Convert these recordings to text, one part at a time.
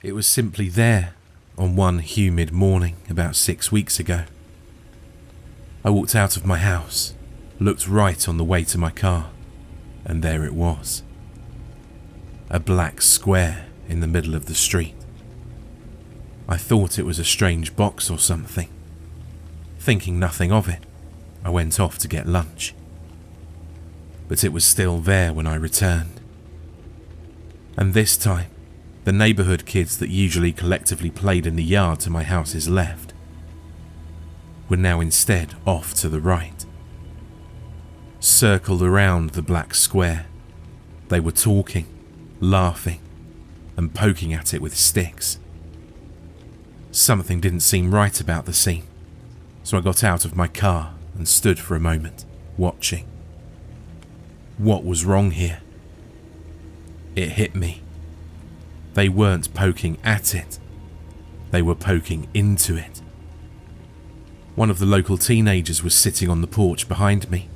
It was simply there on one humid morning about 6 weeks ago. I walked out of my house, looked right on the way to my car, and there it was. A black square in the middle of the street. I thought it was a strange box or something. Thinking nothing of it, I went off to get lunch. But it was still there when I returned. And this time, the neighbourhood kids that usually collectively played in the yard to my house's left were now instead off to the right. Circled around the black square, they were talking, laughing, and poking at it with sticks. Something didn't seem right about the scene, so I got out of my car and stood for a moment, watching. What was wrong here? It hit me. They weren't poking at it. They were poking into it. One of the local teenagers was sitting on the porch behind me,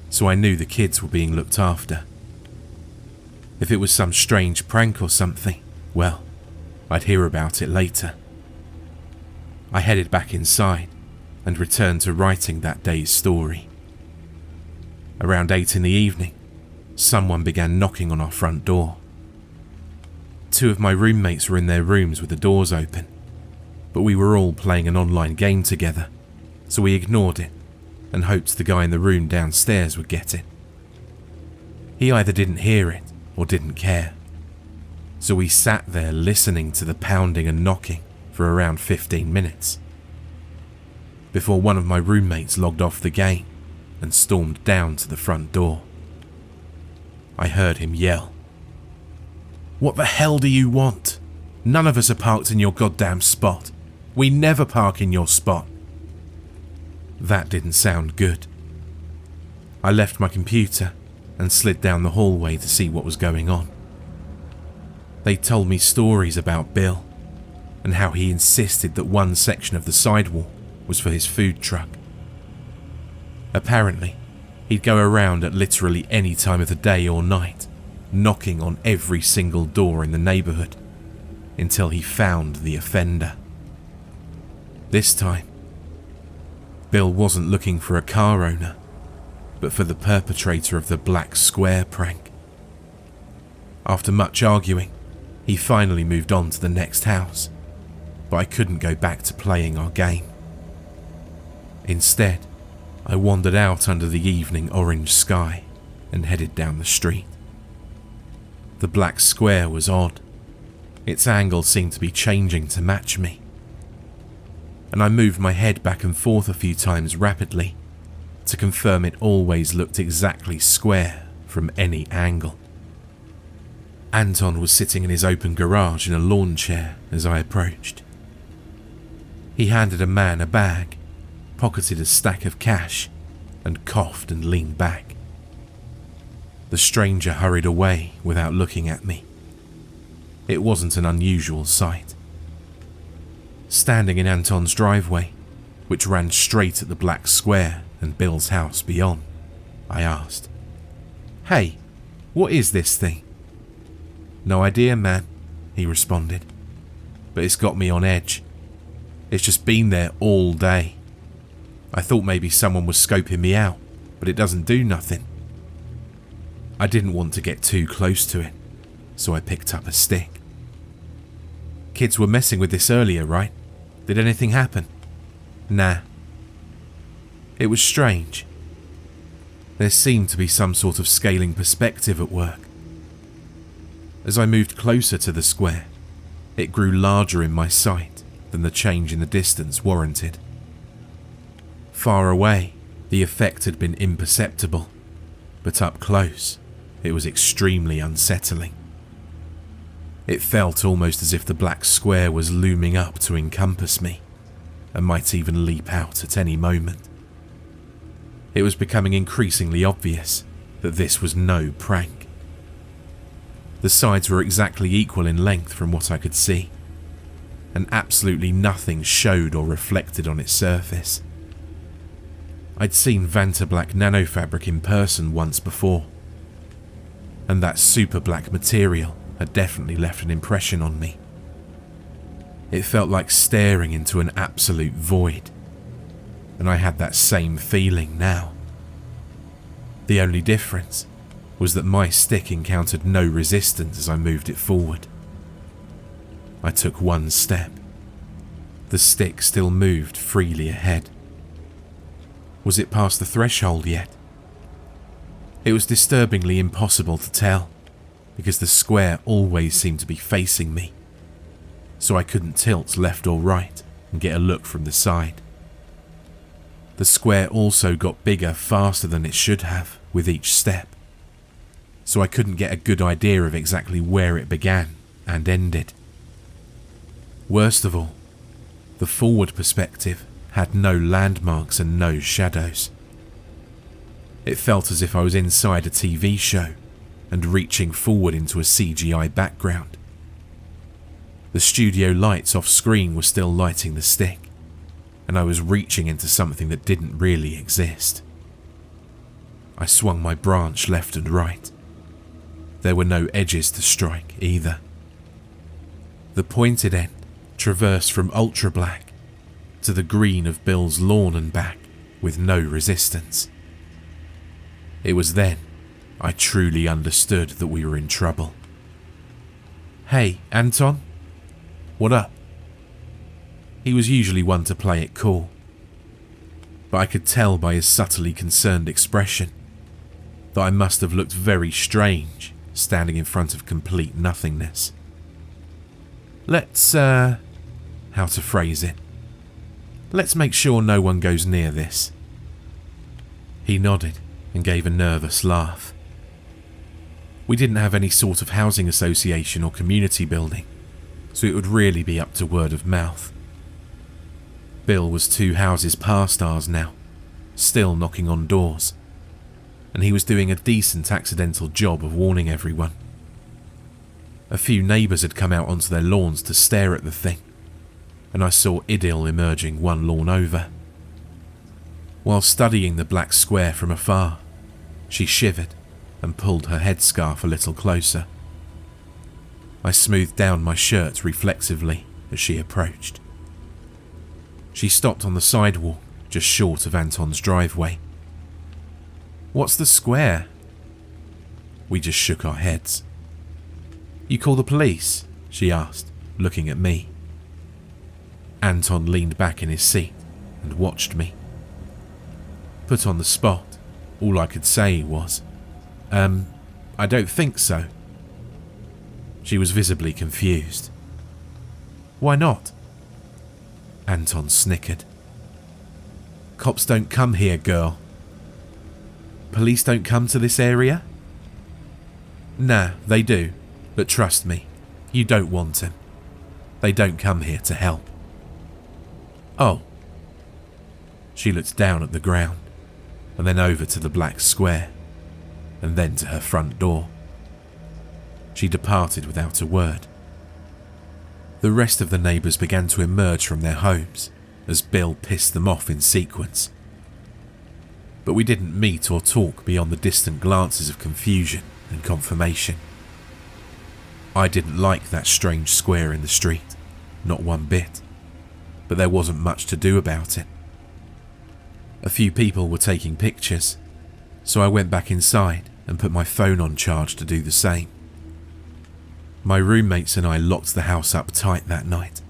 so I knew the kids were being looked after. If it was some strange prank or something, well, I'd hear about it later. I headed back inside and returned to writing that day's story. Around 8 in the evening, someone began knocking on our front door. 2 of my roommates were in their rooms with the doors open, but we were all playing an online game together, so we ignored it and hoped the guy in the room downstairs would get it. He either didn't hear it or didn't care, so we sat there listening to the pounding and knocking for around 15 minutes, before one of my roommates logged off the game and stormed down to the front door. I heard him yell, "What the hell do you want? None of us are parked in your goddamn spot. We never park in your spot." That didn't sound good. I left my computer and slid down the hallway to see what was going on. They told me stories about Bill and how he insisted that one section of the sidewalk was for his food truck. Apparently, he'd go around at literally any time of the day or night, knocking on every single door in the neighbourhood until he found the offender. This time, Bill wasn't looking for a car owner, but for the perpetrator of the black square prank. After much arguing, he finally moved on to the next house, but I couldn't go back to playing our game. Instead, I wandered out under the evening orange sky and headed down the street. The black square was odd. Its angle seemed to be changing to match me, and I moved my head back and forth a few times rapidly to confirm it always looked exactly square from any angle. Anton was sitting in his open garage in a lawn chair as I approached. He handed a man a bag, pocketed a stack of cash, and coughed and leaned back. The stranger hurried away without looking at me. It wasn't an unusual sight. Standing in Anton's driveway, which ran straight at the black square and Bill's house beyond, I asked, "Hey, what is this thing?" "No idea, man," he responded, "but it's got me on edge. It's just been there all day. I thought maybe someone was scoping me out, but it doesn't do nothing." I didn't want to get too close to it, so I picked up a stick. "Kids were messing with this earlier, right? Did anything happen?" "Nah." It was strange. There seemed to be some sort of scaling perspective at work. As I moved closer to the square, it grew larger in my sight than the change in the distance warranted. Far away, the effect had been imperceptible, but up close, it was extremely unsettling. It felt almost as if the black square was looming up to encompass me, and might even leap out at any moment. It was becoming increasingly obvious that this was no prank. The sides were exactly equal in length from what I could see, and absolutely nothing showed or reflected on its surface. I'd seen Vanta Black nanofabric in person once before, and that super black material had definitely left an impression on me. It felt like staring into an absolute void, and I had that same feeling now. The only difference was that my stick encountered no resistance as I moved it forward. I took one step. The stick still moved freely ahead. Was it past the threshold yet? It was disturbingly impossible to tell, because the square always seemed to be facing me, so I couldn't tilt left or right and get a look from the side. The square also got bigger faster than it should have with each step, so I couldn't get a good idea of exactly where it began and ended. Worst of all, the forward perspective had no landmarks and no shadows. It felt as if I was inside a TV show and reaching forward into a CGI background. The studio lights off screen were still lighting the stick, and I was reaching into something that didn't really exist. I swung my branch left and right. There were no edges to strike either. The pointed end traversed from ultra black to the green of Bill's lawn and back with no resistance. It was then I truly understood that we were in trouble. "Hey, Anton? What up?" He was usually one to play it cool, but I could tell by his subtly concerned expression that I must have looked very strange standing in front of complete nothingness. How to phrase it? Let's make sure no one goes near this." He nodded and gave a nervous laugh. We didn't have any sort of housing association or community building, so it would really be up to word of mouth. Bill was 2 houses past ours now, still knocking on doors, and he was doing a decent accidental job of warning everyone. A few neighbours had come out onto their lawns to stare at the thing, and I saw Idil emerging one lawn over. While studying the black square from afar, she shivered and pulled her headscarf a little closer. I smoothed down my shirt reflexively as she approached. She stopped on the sidewalk just short of Anton's driveway. "What's the square?" We just shook our heads. "You call the police?" she asked, looking at me. Anton leaned back in his seat and watched me. Put on the spot, all I could say was, I don't think so." She was visibly confused. "Why not?" Anton snickered. "Cops don't come here, girl." "Police don't come to this area?" "Nah, they do, but trust me, you don't want them. They don't come here to help." "Oh." She looked down at the ground, and then over to the black square, and then to her front door. She departed without a word. The rest of the neighbours began to emerge from their homes as Bill pissed them off in sequence. But we didn't meet or talk beyond the distant glances of confusion and confirmation. I didn't like that strange square in the street, not one bit, but there wasn't much to do about it. A few people were taking pictures, so I went back inside and put my phone on charge to do the same. My roommates and I locked the house up tight that night.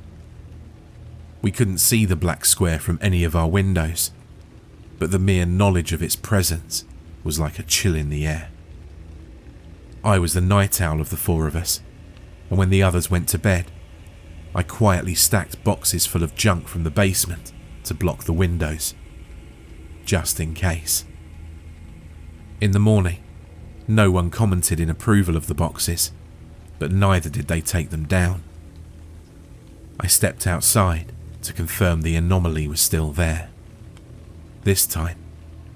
We couldn't see the black square from any of our windows, but the mere knowledge of its presence was like a chill in the air. I was the night owl of the 4 of us, and when the others went to bed, I quietly stacked boxes full of junk from the basement to block the windows, just in case. In the morning, no one commented in approval of the boxes, but neither did they take them down. I stepped outside to confirm the anomaly was still there. This time,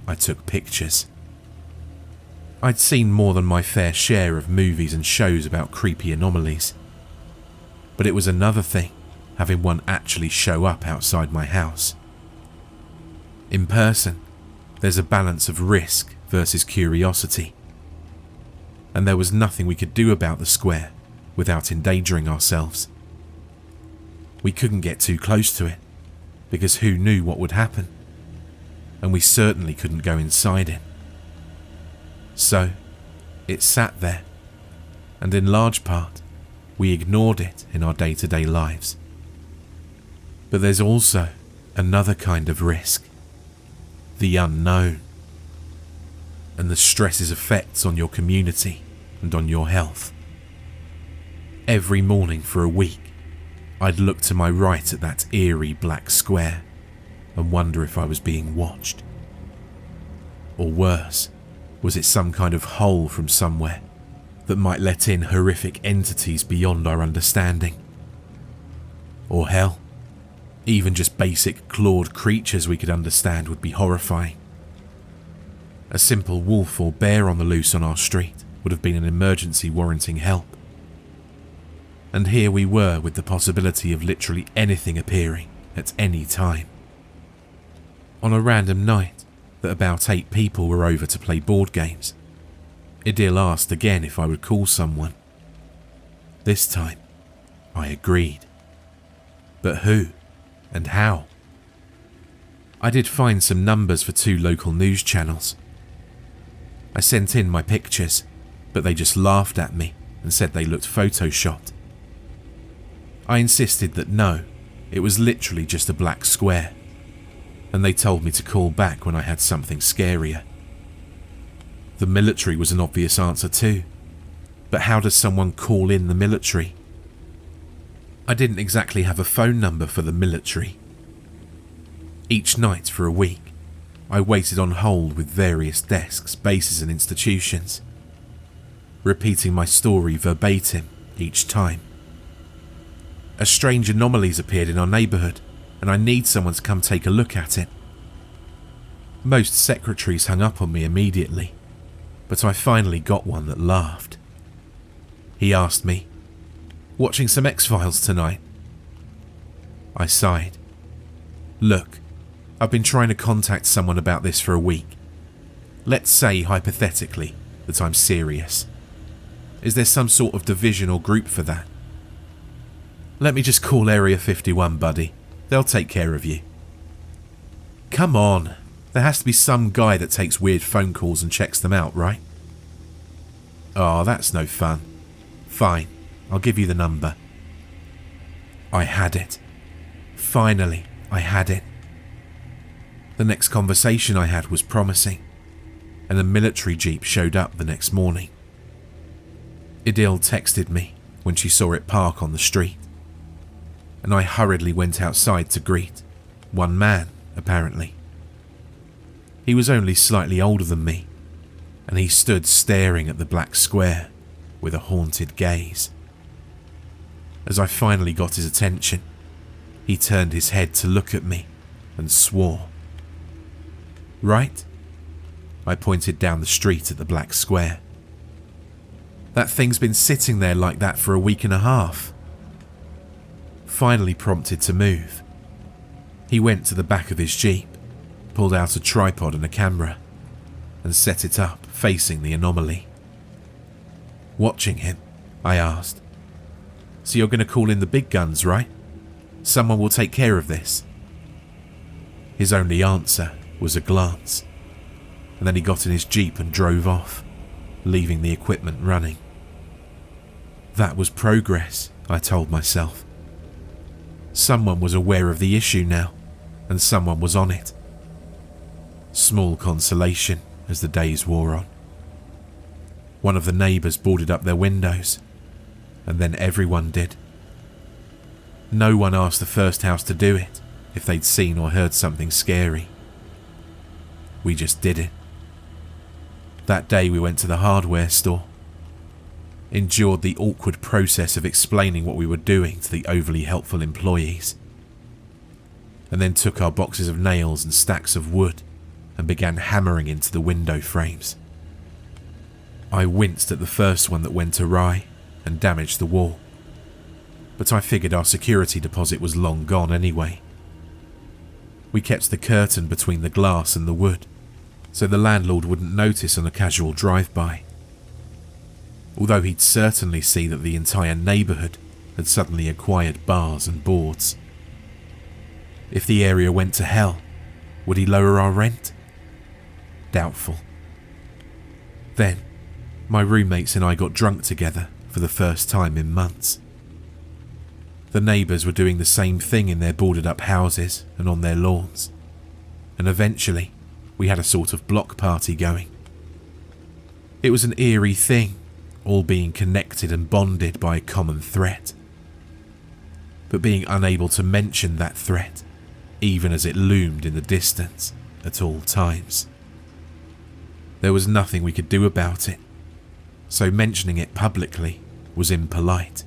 I took pictures. I'd seen more than my fair share of movies and shows about creepy anomalies, but it was another thing having one actually show up outside my house. In person, there's a balance of risk versus curiosity, and there was nothing we could do about the square without endangering ourselves. We couldn't get too close to it, because who knew what would happen? And we certainly couldn't go inside it. So, it sat there, and in large part, we ignored it in our day-to-day lives. But there's also another kind of risk. The unknown. And the stress's effects on your community and on your health. Every morning for a week, I'd look to my right at that eerie black square and wonder if I was being watched. Or worse, was it some kind of hole from somewhere that might let in horrific entities beyond our understanding? Or hell, even just basic clawed creatures we could understand would be horrifying. A simple wolf or bear on the loose on our street would have been an emergency warranting help. And here we were with the possibility of literally anything appearing at any time. On a random night that about 8 people were over to play board games, Idil asked again if I would call someone. This time, I agreed. But who and how? I did find some numbers for 2 local news channels. I sent in my pictures, but they just laughed at me and said they looked photoshopped. I insisted that no, it was literally just a black square, and they told me to call back when I had something scarier. The military was an obvious answer too, but how does someone call in the military? I didn't exactly have a phone number for the military. Each night for a week, I waited on hold with various desks, bases and institutions, repeating my story verbatim each time. A strange anomalies appeared in our neighbourhood, and I need someone to come take a look at it. Most secretaries hung up on me immediately, but I finally got one that laughed. He asked me, "Watching some X-Files tonight?" I sighed. "Look, I've been trying to contact someone about this for a week. Let's say, hypothetically, that I'm serious. Is there some sort of division or group for that?" "Let me just call Area 51, buddy. They'll take care of you." "Come on, there has to be some guy that takes weird phone calls and checks them out, right?" "Oh, that's no fun. Fine, I'll give you the number." I had it. Finally, I had it. The next conversation I had was promising, and a military jeep showed up the next morning. Idil texted me when she saw it park on the street, and I hurriedly went outside to greet one man, apparently. He was only slightly older than me, and he stood staring at the black square with a haunted gaze. As I finally got his attention, he turned his head to look at me and swore. "Right?" I pointed down the street at the black square. "That thing's been sitting there like that for a week and a half." Finally prompted to move, he went to the back of his jeep, pulled out a tripod and a camera, and set it up facing the anomaly. Watching him, I asked, "So you're going to call in the big guns, right? Someone will take care of this." His only answer was a glance, and then he got in his jeep and drove off, leaving the equipment running. That was progress, I told myself. Someone was aware of the issue now, and someone was on it. Small consolation as the days wore on. One of the neighbours boarded up their windows, and then everyone did. No one asked the first house to do it if they'd seen or heard something scary. We just did it. That day we went to the hardware store, endured the awkward process of explaining what we were doing to the overly helpful employees, and then took our boxes of nails and stacks of wood and began hammering into the window frames. I winced at the first one that went awry and damaged the wall, but I figured our security deposit was long gone anyway. We kept the curtain between the glass and the wood, so the landlord wouldn't notice on a casual drive-by. Although he'd certainly see that the entire neighbourhood had suddenly acquired bars and boards. If the area went to hell, would he lower our rent? Doubtful. Then, my roommates and I got drunk together for the first time in months. The neighbours were doing the same thing in their boarded up houses and on their lawns, and eventually we had a sort of block party going. It was an eerie thing, all being connected and bonded by a common threat. But being unable to mention that threat, even as it loomed in the distance at all times. There was nothing we could do about it, so mentioning it publicly was impolite.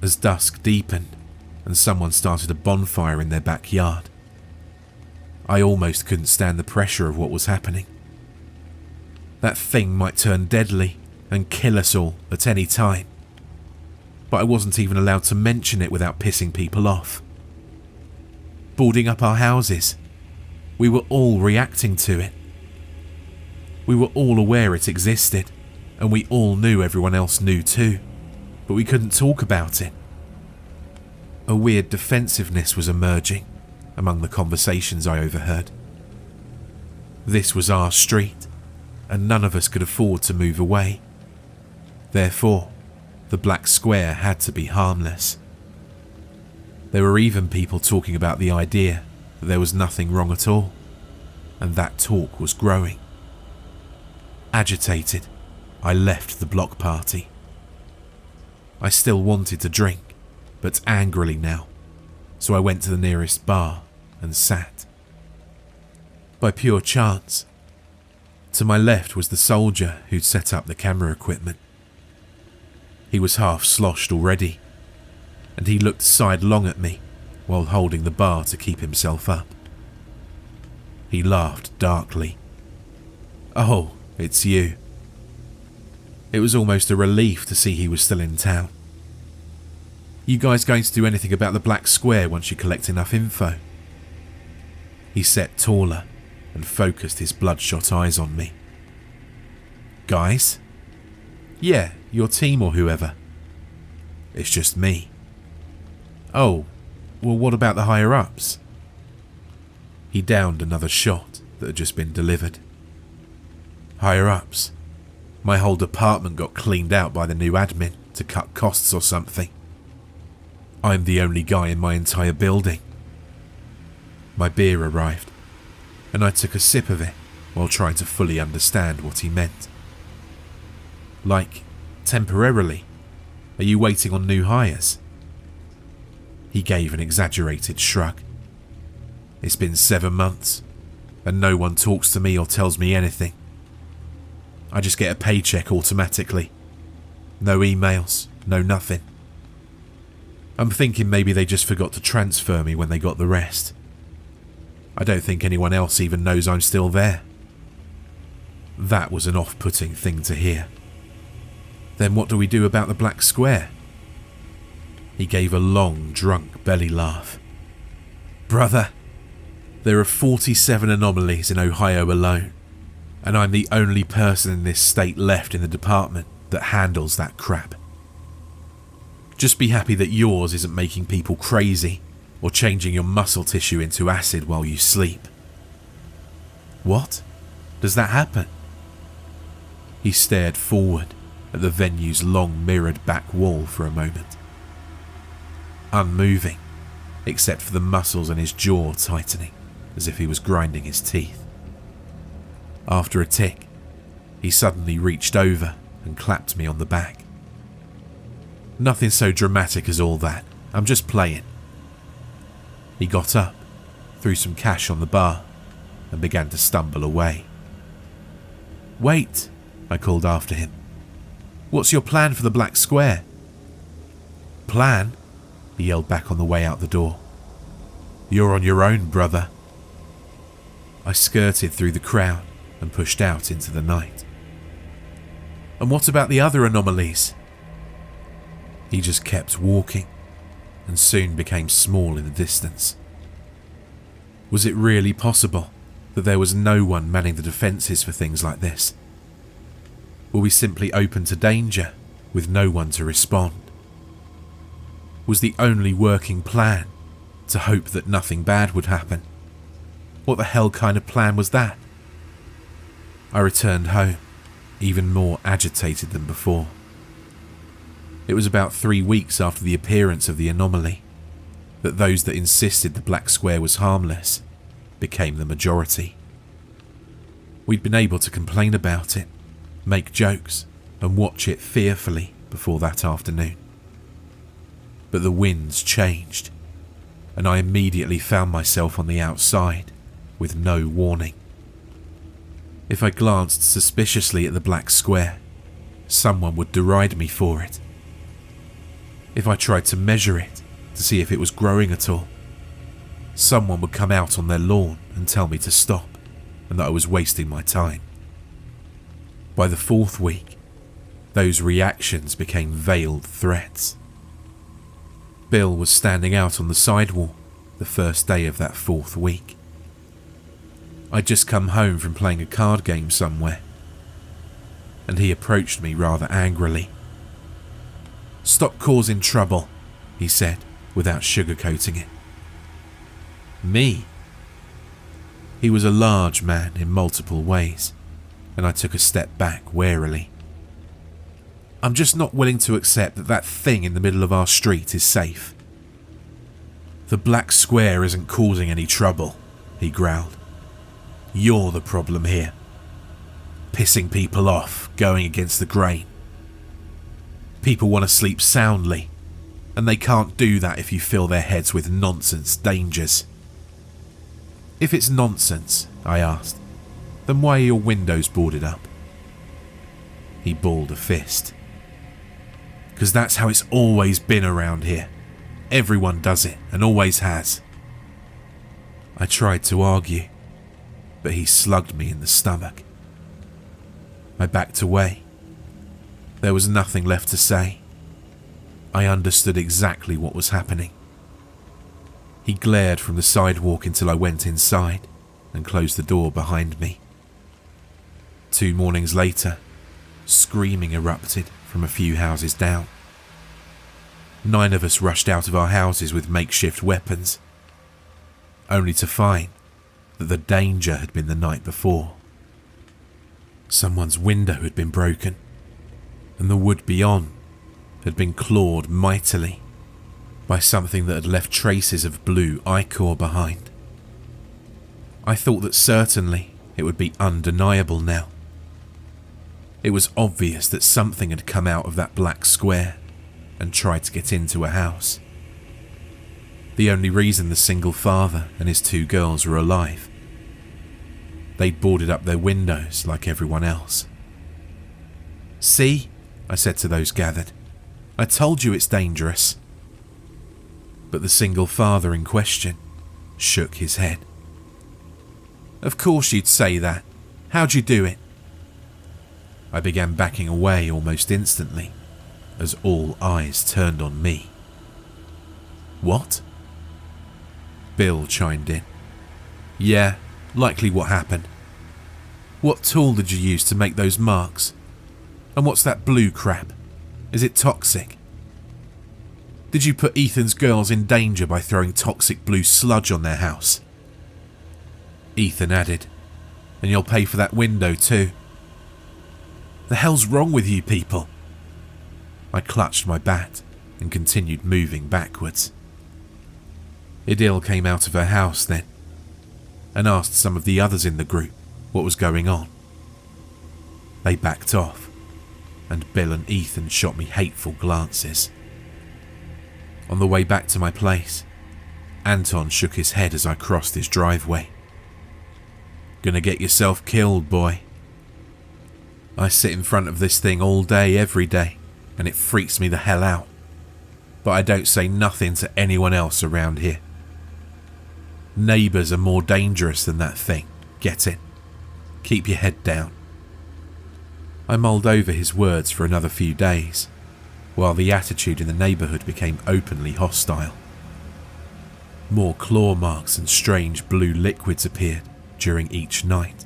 As dusk deepened and someone started a bonfire in their backyard, I almost couldn't stand the pressure of what was happening. That thing might turn deadly and kill us all at any time, but I wasn't even allowed to mention it without pissing people off. Boarding up our houses, we were all reacting to it. We were all aware it existed, and we all knew everyone else knew too, but we couldn't talk about it. A weird defensiveness was emerging among the conversations I overheard. This was our street, and none of us could afford to move away. Therefore, the black square had to be harmless. There were even people talking about the idea that there was nothing wrong at all, and that talk was growing. Agitated, I left the block party. I still wanted to drink, but angrily now, so I went to the nearest bar and sat. By pure chance, to my left was the soldier who'd set up the camera equipment. He was half sloshed already, and he looked sidelong at me while holding the bar to keep himself up. He laughed darkly. "Oh, it's you." It was almost a relief to see he was still in town. "You guys going to do anything about the black square once you collect enough info?" He sat taller and focused his bloodshot eyes on me. "Guys?" "Yeah, your team or whoever." "It's just me." "Oh, well, what about the higher-ups?" He downed another shot that had just been delivered. "Higher-ups? My whole department got cleaned out by the new admin to cut costs or something. I'm the only guy in my entire building." My beer arrived, and I took a sip of it while trying to fully understand what he meant. "Like, temporarily? Are you waiting on new hires?" He gave an exaggerated shrug. "It's been 7 months, and no one talks to me or tells me anything. I just get a paycheck automatically. No emails, no nothing. I'm thinking maybe they just forgot to transfer me when they got the rest. I don't think anyone else even knows I'm still there." That was an off-putting thing to hear. "Then what do we do about the black square?" He gave a long, drunk belly laugh. "Brother, there are 47 anomalies in Ohio alone, and I'm the only person in this state left in the department that handles that crap. Just be happy that yours isn't making people crazy or changing your muscle tissue into acid while you sleep." "What? Does that happen?" He stared forward at the venue's long mirrored back wall for a moment, unmoving except for the muscles in his jaw tightening as if he was grinding his teeth. After a tick, he suddenly reached over and clapped me on the back. "Nothing so dramatic as all that. I'm just playing." He got up, threw some cash on the bar, and began to stumble away. "Wait," I called after him. "What's your plan for the black square?" "Plan?" he yelled back on the way out the door. "You're on your own, brother." I skirted through the crowd and pushed out into the night. "And what about the other anomalies?" He just kept walking, and soon became small in the distance. Was it really possible that there was no one manning the defences for things like this? Were we simply open to danger, with no one to respond? was the only working plan, to hope that nothing bad would happen. What the hell kind of plan was that? I returned home, even more agitated than before. It was about 3 weeks after the appearance of the anomaly that those that insisted the black square was harmless became the majority. We'd been able to complain about it, make jokes, and watch it fearfully before that afternoon. But the winds changed, and I immediately found myself on the outside with no warning. If I glanced suspiciously at the black square, someone would deride me for it. If I tried to measure it to see if it was growing at all, someone would come out on their lawn and tell me to stop and that I was wasting my time. By the 4th week, those reactions became veiled threats. Bill was standing out on the sidewalk the first day of that 4th week. I'd just come home from playing a card game somewhere, and he approached me rather angrily. "Stop causing trouble," he said, without sugarcoating it. Me? He was a large man in multiple ways, and I took a step back warily. "I'm just not willing to accept that that thing in the middle of our street is safe." "The black square isn't causing any trouble," he growled. "You're the problem here. Pissing people off, going against the grain. People want to sleep soundly, and they can't do that if you fill their heads with nonsense dangers." "If it's nonsense," I asked, "then why are your windows boarded up?" He balled a fist. "'Cause that's how it's always been around here. Everyone does it, and always has." I tried to argue, but he slugged me in the stomach. I backed away. There was nothing left to say. I understood exactly what was happening. He glared from the sidewalk until I went inside and closed the door behind me. 2 mornings later, screaming erupted from a few houses down. 9 of us rushed out of our houses with makeshift weapons, only to find that the danger had been the night before. Someone's window had been broken, and the wood beyond had been clawed mightily by something that had left traces of blue ichor behind. I thought that certainly it would be undeniable now. It was obvious that something had come out of that black square and tried to get into a house. The only reason the single father and his 2 girls were alive. They'd boarded up their windows like everyone else. "See?" I said to those gathered. "I told you it's dangerous." But the single father in question shook his head. "Of course you'd say that. How'd you do it?" I began backing away almost instantly as all eyes turned on me. "What?" Bill chimed in. "Yeah, likely what happened. What tool did you use to make those marks? And what's that blue crap? Is it toxic? Did you put Ethan's girls in danger by throwing toxic blue sludge on their house?" Ethan added, "And you'll pay for that window too." "The hell's wrong with you people?" I clutched my bat and continued moving backwards. Idil came out of her house then and asked some of the others in the group what was going on. They backed off, and Bill and Ethan shot me hateful glances. On the way back to my place, Anton shook his head as I crossed his driveway. "Gonna get yourself killed, boy. I sit in front of this thing all day, every day, and it freaks me the hell out. But I don't say nothing to anyone else around here. Neighbours are more dangerous than that thing, get it? Keep your head down." I mulled over his words for another few days, while the attitude in the neighbourhood became openly hostile. More claw marks and strange blue liquids appeared during each night.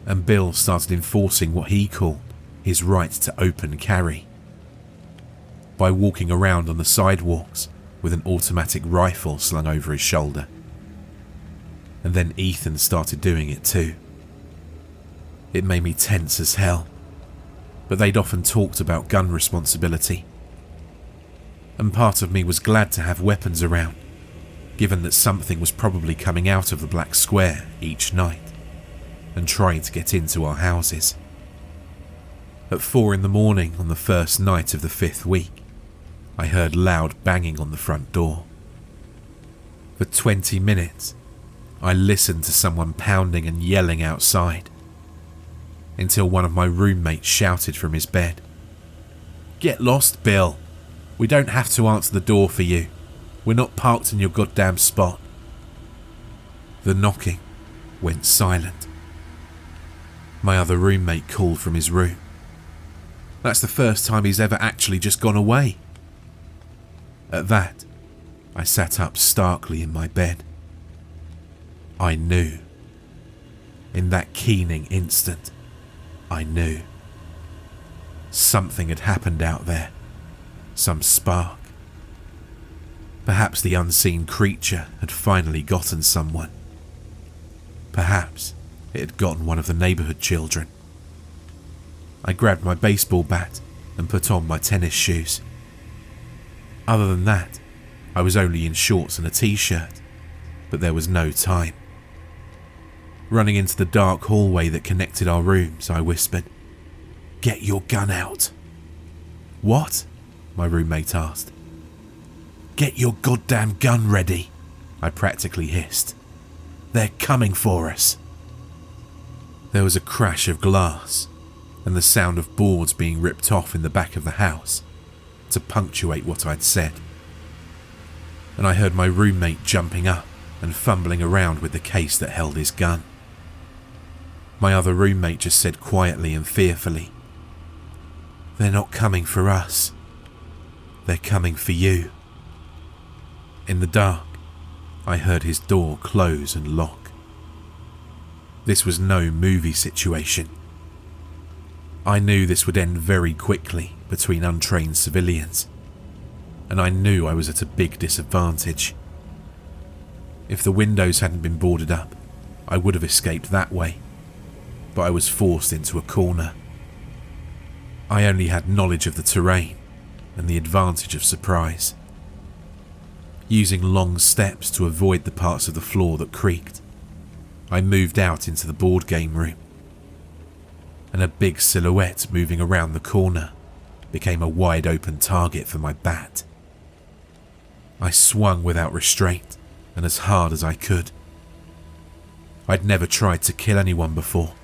And Bill started enforcing what he called his right to open carry. by walking around on the sidewalks with an automatic rifle slung over his shoulder. And then Ethan started doing it too. It made me tense as hell, but they'd often talked about gun responsibility. And part of me was glad to have weapons around, given that something was probably coming out of the black square each night and trying to get into our houses. At 4 a.m. on the first night of the 5th week, I heard loud banging on the front door. For 20 minutes, I listened to someone pounding and yelling outside, until one of my roommates shouted from his bed, "Get lost, Bill. We don't have to answer the door for you. We're not parked in your goddamn spot." The knocking went silent. My other roommate called from his room. That's the first time he's ever actually just gone away. At that, I sat up starkly in my bed. I knew. In that keening instant, I knew. Something had happened out there. Some spark. Perhaps the unseen creature had finally gotten someone. Perhaps it had gotten one of the neighborhood children. I grabbed my baseball bat and put on my tennis shoes. Other than that, I was only in shorts and a t-shirt, but there was no time. Running into the dark hallway that connected our rooms, I whispered, "Get your gun out." "What?" my roommate asked. "Get your goddamn gun ready," I practically hissed. "They're coming for us." There was a crash of glass and the sound of boards being ripped off in the back of the house to punctuate what I'd said. And I heard my roommate jumping up and fumbling around with the case that held his gun. My other roommate just said quietly and fearfully, "They're not coming for us. They're coming for you." In the dark, I heard his door close and lock. This was no movie situation. I knew this would end very quickly between untrained civilians, and I knew I was at a big disadvantage. If the windows hadn't been boarded up, I would have escaped that way, but I was forced into a corner. I only had knowledge of the terrain and the advantage of surprise. Using long steps to avoid the parts of the floor that creaked, I moved out into the board game room, and a big silhouette moving around the corner became a wide open target for my bat. I swung without restraint and as hard as I could. I'd never tried to kill anyone before,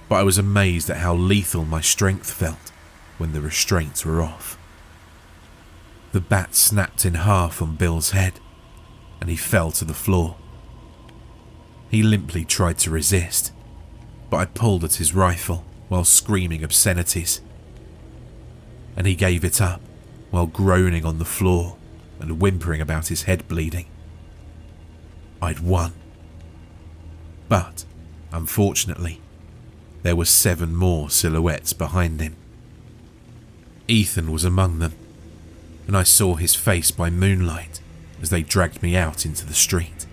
but I was amazed at how lethal my strength felt when the restraints were off. The bat snapped in half on Bill's head, and he fell to the floor. He limply tried to resist, but I pulled at his rifle while screaming obscenities, and he gave it up while groaning on the floor and whimpering about his head bleeding. I'd won. But, unfortunately, there were 7 more silhouettes behind him. Ethan was among them, and I saw his face by moonlight as they dragged me out into the street.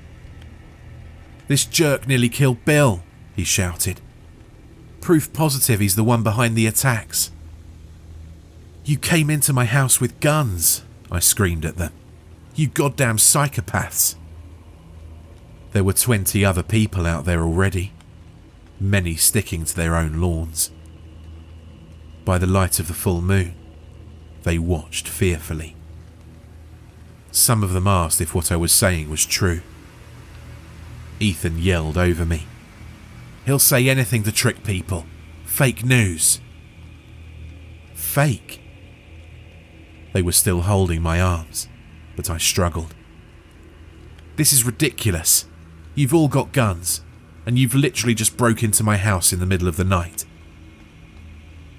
"This jerk nearly killed Bill," he shouted. "Proof positive he's the one behind the attacks." "You came into my house with guns," I screamed at them. "You goddamn psychopaths." There were 20 other people out there already, many sticking to their own lawns. By the light of the full moon, they watched fearfully. Some of them asked if what I was saying was true. Ethan yelled over me, "He'll say anything to trick people. Fake news." Fake? They were still holding my arms, but I struggled. "This is ridiculous. You've all got guns, and you've literally just broke into my house in the middle of the night."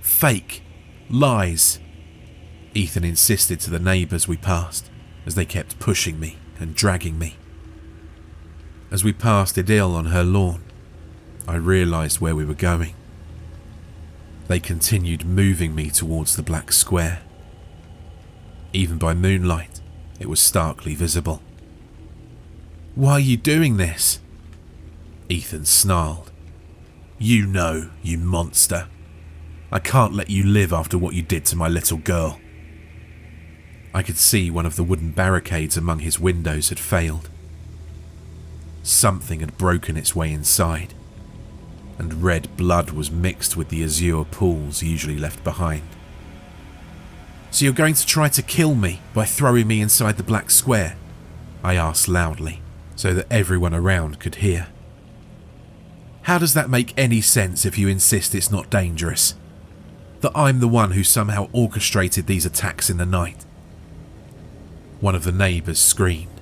"Fake. Lies," Ethan insisted to the neighbours we passed as they kept pushing me and dragging me. As we passed Adele on her lawn, I realised where we were going. They continued moving me towards the black square. Even by moonlight, it was starkly visible. "Why are you doing this?" Ethan snarled. "You know, you monster. I can't let you live after what you did to my little girl." I could see one of the wooden barricades among his windows had failed. Something had broken its way inside, and red blood was mixed with the azure pools usually left behind. "So you're going to try to kill me by throwing me inside the black square?" I asked loudly, so that everyone around could hear. "How does that make any sense if you insist it's not dangerous? That I'm the one who somehow orchestrated these attacks in the night?" One of the neighbours screamed,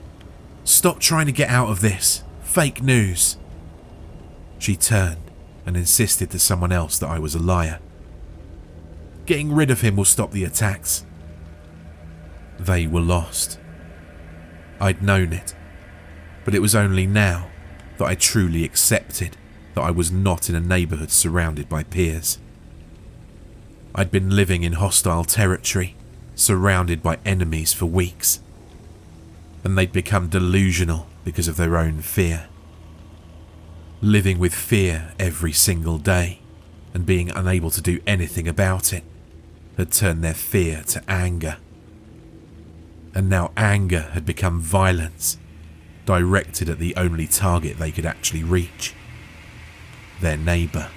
"Stop trying to get out of this. Fake news." She turned and insisted to someone else that I was a liar. "Getting rid of him will stop the attacks." They were lost. I'd known it, but it was only now that I truly accepted that I was not in a neighbourhood surrounded by peers. I'd been living in hostile territory, surrounded by enemies for weeks, and they'd become delusional because of their own fear. Living with fear every single day and being unable to do anything about it had turned their fear to anger. And now anger had become violence, directed at the only target they could actually reach: their neighbour.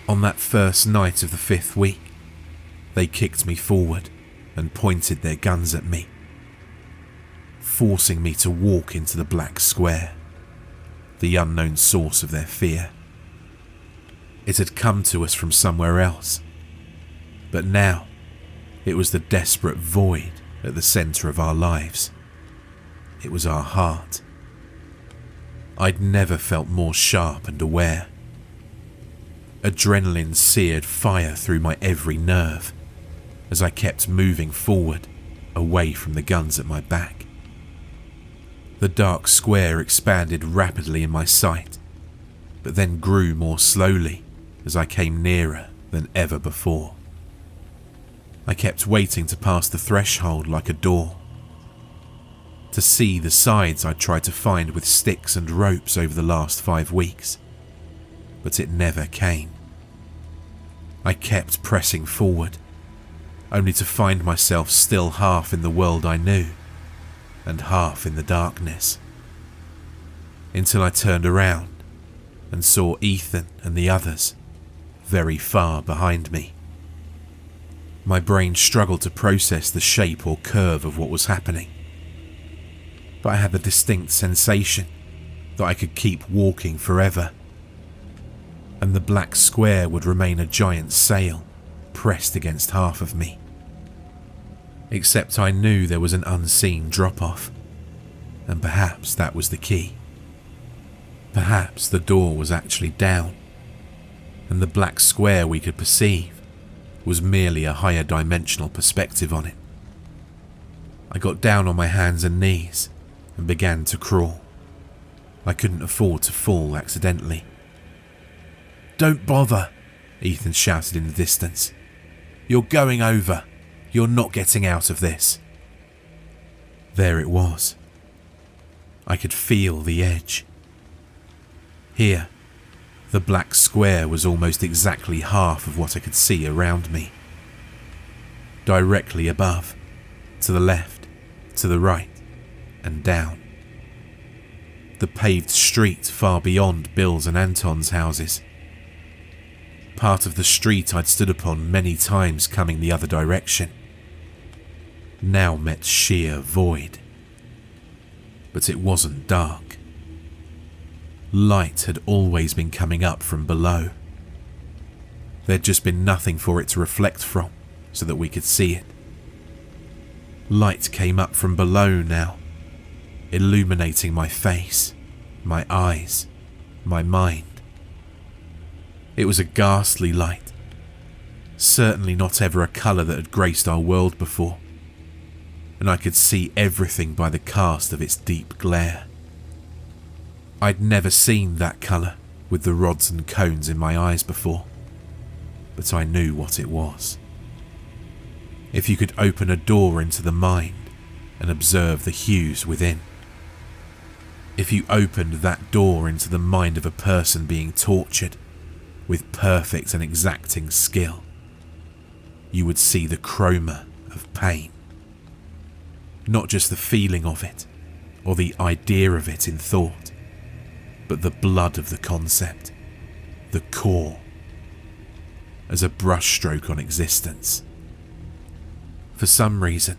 On that first night of the 5th week, they kicked me forward and pointed their guns at me, forcing me to walk into the black square, the unknown source of their fear. It had come to us from somewhere else, but now it was the desperate void at the centre of our lives. It was our heart. I'd never felt more sharp and aware. Adrenaline seared fire through my every nerve as I kept moving forward, away from the guns at my back. The dark square expanded rapidly in my sight, but then grew more slowly as I came nearer than ever before. I kept waiting to pass the threshold like a door, to see the sides I'd tried to find with sticks and ropes over the last 5 weeks, but it never came. I kept pressing forward, only to find myself still half in the world I knew, and half in the darkness, until I turned around and saw Ethan and the others very far behind me. My brain struggled to process the shape or curve of what was happening, but I had the distinct sensation that I could keep walking forever, and the black square would remain a giant sail pressed against half of me. Except I knew there was an unseen drop-off, and perhaps that was the key. Perhaps the door was actually down, and the black square we could perceive was merely a higher dimensional perspective on it. I got down on my hands and knees and began to crawl. I couldn't afford to fall accidentally. "Don't bother," Ethan shouted in the distance. "You're going over. You're not getting out of this." There it was. I could feel the edge. Here, the black square was almost exactly half of what I could see around me. Directly above, to the left, to the right, and down. The paved street far beyond Bill's and Anton's houses. Part of the street I'd stood upon many times coming the other direction, now met sheer void. But it wasn't dark. Light had always been coming up from below. There'd just been nothing for it to reflect from so that we could see it. Light came up from below now, illuminating my face, my eyes, my mind. It was a ghastly light, certainly not ever a colour that had graced our world before, and I could see everything by the cast of its deep glare. I'd never seen that colour with the rods and cones in my eyes before, but I knew what it was. if you could open a door into the mind and observe the hues within. If you opened that door into the mind of a person being tortured with perfect and exacting skill, you would see the chroma of pain. Not just the feeling of it, or the idea of it in thought, but the blood of the concept, the core, as a brushstroke on existence. For some reason,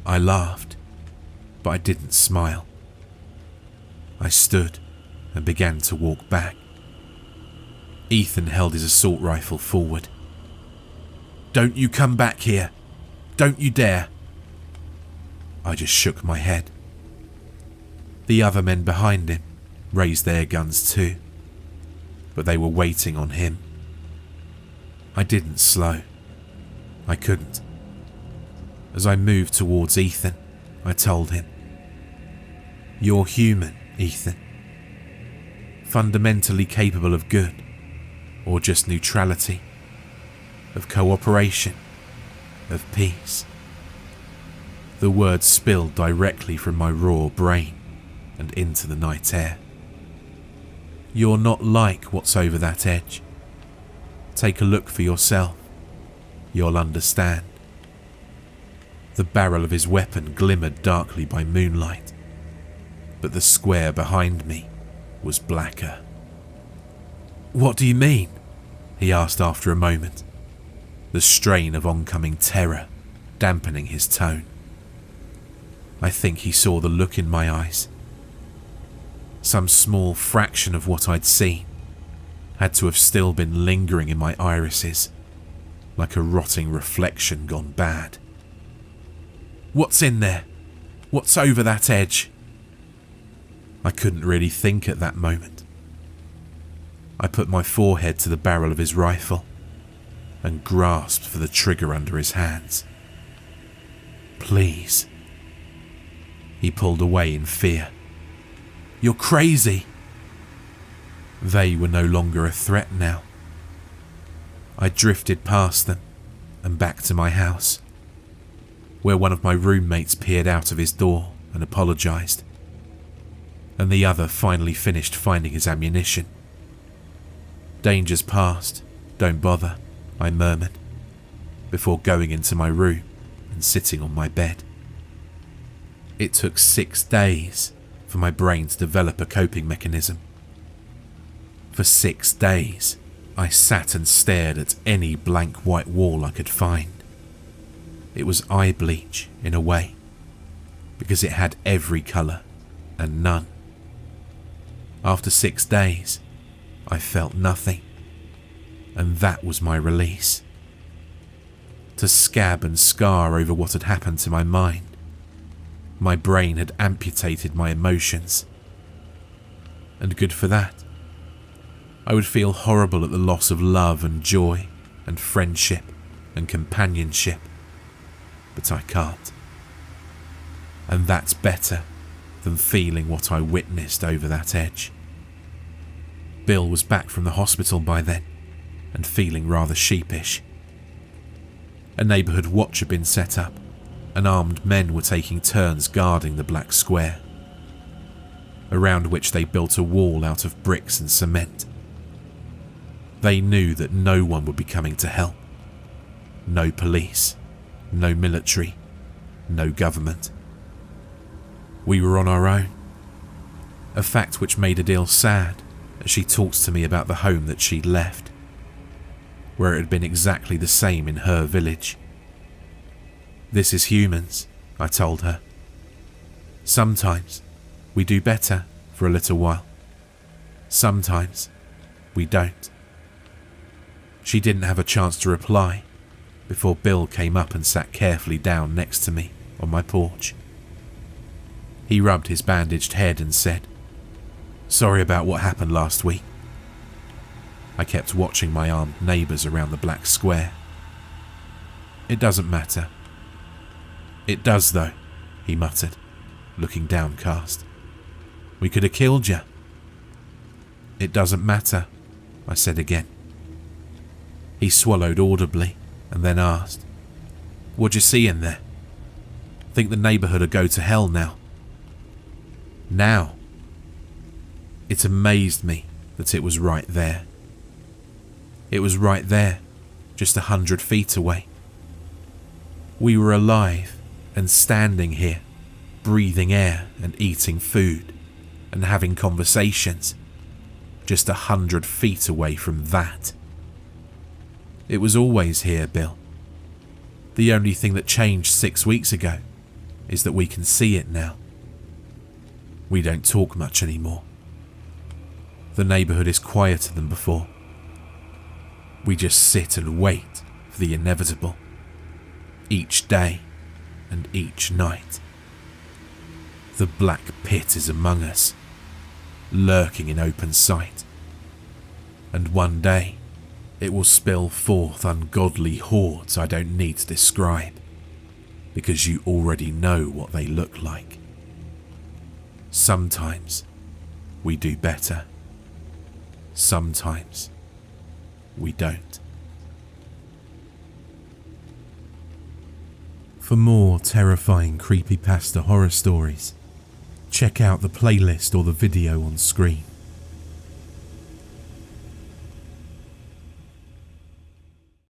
I laughed, but I didn't smile. I stood and began to walk back. Ethan held his assault rifle forward. "Don't you come back here. Don't you dare." I just shook my head. The other men behind him raised their guns too, but they were waiting on him. I didn't slow. I couldn't. As I moved towards Ethan, I told him, "You're human, Ethan. Fundamentally capable of good, or just neutrality, of cooperation, of peace." The words spilled directly from my raw brain and into the night air. "You're not like what's over that edge. Take a look for yourself. You'll understand." The barrel of his weapon glimmered darkly by moonlight, but the square behind me was blacker. "What do you mean?" he asked after a moment, the strain of oncoming terror dampening his tone. I think he saw the look in my eyes. Some small fraction of what I'd seen had to have still been lingering in my irises, like a rotting reflection gone bad. "What's in there? What's over that edge?" I couldn't really think at that moment. I put my forehead to the barrel of his rifle and grasped for the trigger under his hands. "Please." He pulled away in fear. "You're crazy." They were no longer a threat now. I drifted past them and back to my house, where one of my roommates peered out of his door and apologised, and the other finally finished finding his ammunition. "Danger's past, don't bother," I murmured, before going into my room and sitting on my bed. It took 6 days for my brain to develop a coping mechanism. For 6 days, I sat and stared at any blank white wall I could find. It was eye bleach in a way, because it had every colour and none. After 6 days, I felt nothing, and that was my release. To scab and scar over what had happened to my mind, my brain had amputated my emotions. And good for that. I would feel horrible at the loss of love and joy and friendship and companionship, but I can't. And that's better than feeling what I witnessed over that edge. Bill was back from the hospital by then and feeling rather sheepish. A neighbourhood watch had been set up, and armed men were taking turns guarding the black square, around which they built a wall out of bricks and cement. They knew that no one would be coming to help. No police, no military, no government. We were on our own, a fact which made Adele sad as she talks to me about the home that she'd left, where it had been exactly the same in her village. "This is humans," I told her. "Sometimes we do better for a little while. Sometimes we don't." She didn't have a chance to reply before Bill came up and sat carefully down next to me on my porch. He rubbed his bandaged head and said, "Sorry about what happened last week." I kept watching my armed neighbours around the black square. "It doesn't matter." "It does though," he muttered, looking downcast. "We could have killed you." "It doesn't matter," I said again. He swallowed audibly and then asked, What'd you see in there? Think the neighbourhood'll go to hell now? Now? It amazed me that it was right there. It was right there, just 100 feet away. We were alive and standing here, breathing air and eating food and having conversations, just 100 feet away from that. It was always here, Bill. The only thing that changed 6 weeks ago is that we can see it now. We don't talk much anymore. The neighbourhood is quieter than before. We just sit and wait for the inevitable, each day and each night. The black pit is among us, lurking in open sight. And one day, it will spill forth ungodly hordes I don't need to describe, because you already know what they look like. Sometimes we do better. Sometimes we don't. For more terrifying creepypasta horror stories, check out the playlist or the video on screen.